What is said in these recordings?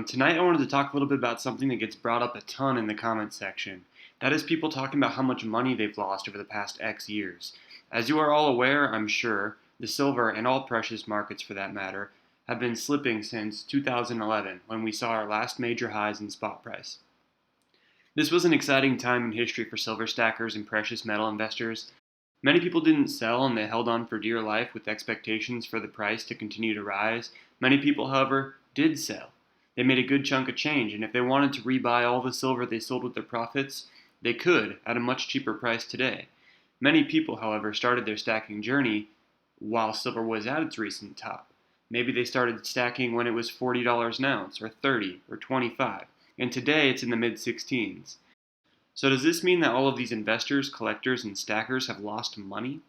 Tonight I wanted to talk a little bit about something that gets brought up a ton in the comments section. That is people talking about how much money they've lost over the past X years. As you are all aware, I'm sure, the silver and all precious markets for that matter have been slipping since 2011 when we saw our last major highs in spot price. This was an exciting time in history for silver stackers and precious metal investors. Many people didn't sell and they held on for dear life with expectations for the price to continue to rise. Many people, however, did sell. They made a good chunk of change, and if they wanted to rebuy all the silver they sold with their profits, they could at a much cheaper price today. Many people, however, started their stacking journey while silver was at its recent top. Maybe they started stacking when it was $40 an ounce, or $30, or $25, and today it's in the mid-16s. So does this mean that all of these investors, collectors, and stackers have lost money?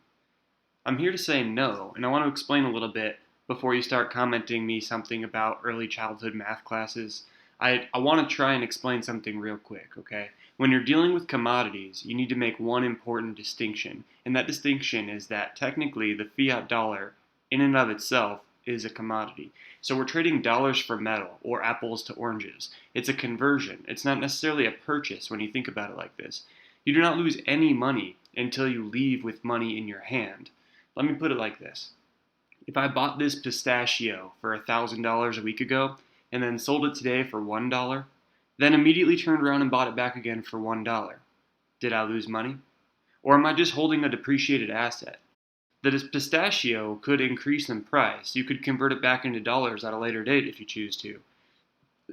I'm here to say no, and I want to explain a little bit before you start commenting me something about early childhood math classes. I want to try and explain something real quick, okay? When you're dealing with commodities, you need to make one important distinction, and that distinction is that technically the fiat dollar, in and of itself, is a commodity. So we're trading dollars for metal, or apples to oranges. It's a conversion. It's not necessarily a purchase when you think about it like this. You do not lose any money until you leave with money in your hand. Let me put it like this. If I bought this pistachio for $1,000 a week ago, and then sold it today for $1, then immediately turned around and bought it back again for $1, did I lose money? Or am I just holding a depreciated asset? The pistachio could increase in price. You could convert it back into dollars at a later date if you choose to.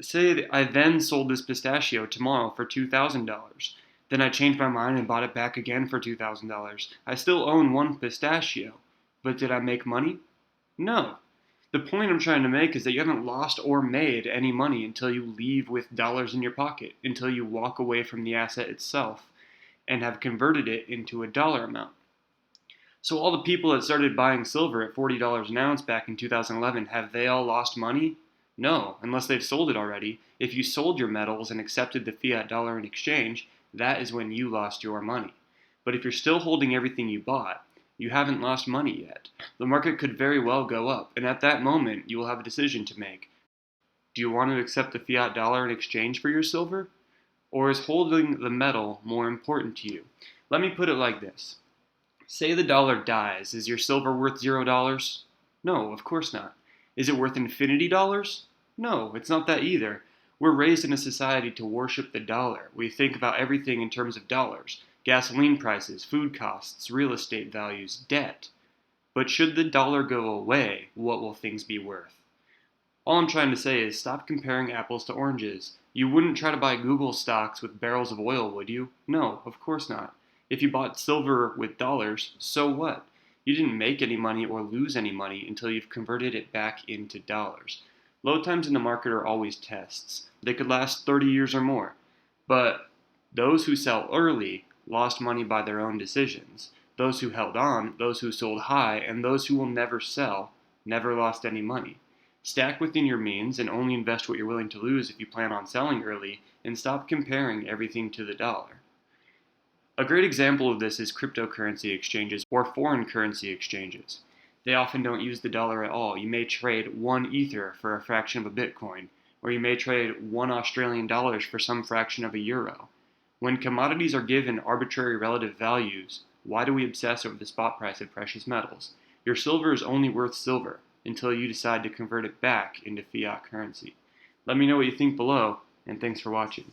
Say I then sold this pistachio tomorrow for $2,000. Then I changed my mind and bought it back again for $2,000. I still own one pistachio, but did I make money? No. The point I'm trying to make is that you haven't lost or made any money until you leave with dollars in your pocket, until you walk away from the asset itself and have converted it into a dollar amount. So all the people that started buying silver at $40 an ounce back in 2011, have they all lost money? No, unless they've sold it already. If you sold your metals and accepted the fiat dollar in exchange, that is when you lost your money. But if you're still holding everything you bought, you haven't lost money yet. The market could very well go up, and at that moment, you will have a decision to make. Do you want to accept the fiat dollar in exchange for your silver? Or is holding the metal more important to you? Let me put it like this. Say the dollar dies, is your silver worth $0? No, of course not. Is it worth infinity dollars? No, it's not that either. We're raised in a society to worship the dollar. We think about everything in terms of dollars. Gasoline prices, food costs, real estate values, debt. But should the dollar go away, what will things be worth? All I'm trying to say is stop comparing apples to oranges. You wouldn't try to buy Google stocks with barrels of oil, would you? No, of course not. If you bought silver with dollars, so what? You didn't make any money or lose any money until you've converted it back into dollars. Low times in the market are always tests. They could last 30 years or more. But those who sell early lost money by their own decisions. Those who held on, those who sold high, and those who will never sell, never lost any money. Stack within your means and only invest what you're willing to lose if you plan on selling early, and stop comparing everything to the dollar. A great example of this is cryptocurrency exchanges or foreign currency exchanges. They often don't use the dollar at all. You may trade one ether for a fraction of a Bitcoin, or you may trade one Australian dollars for some fraction of a euro. When commodities are given arbitrary relative values, why do we obsess over the spot price of precious metals? Your silver is only worth silver until you decide to convert it back into fiat currency. Let me know what you think below, and thanks for watching.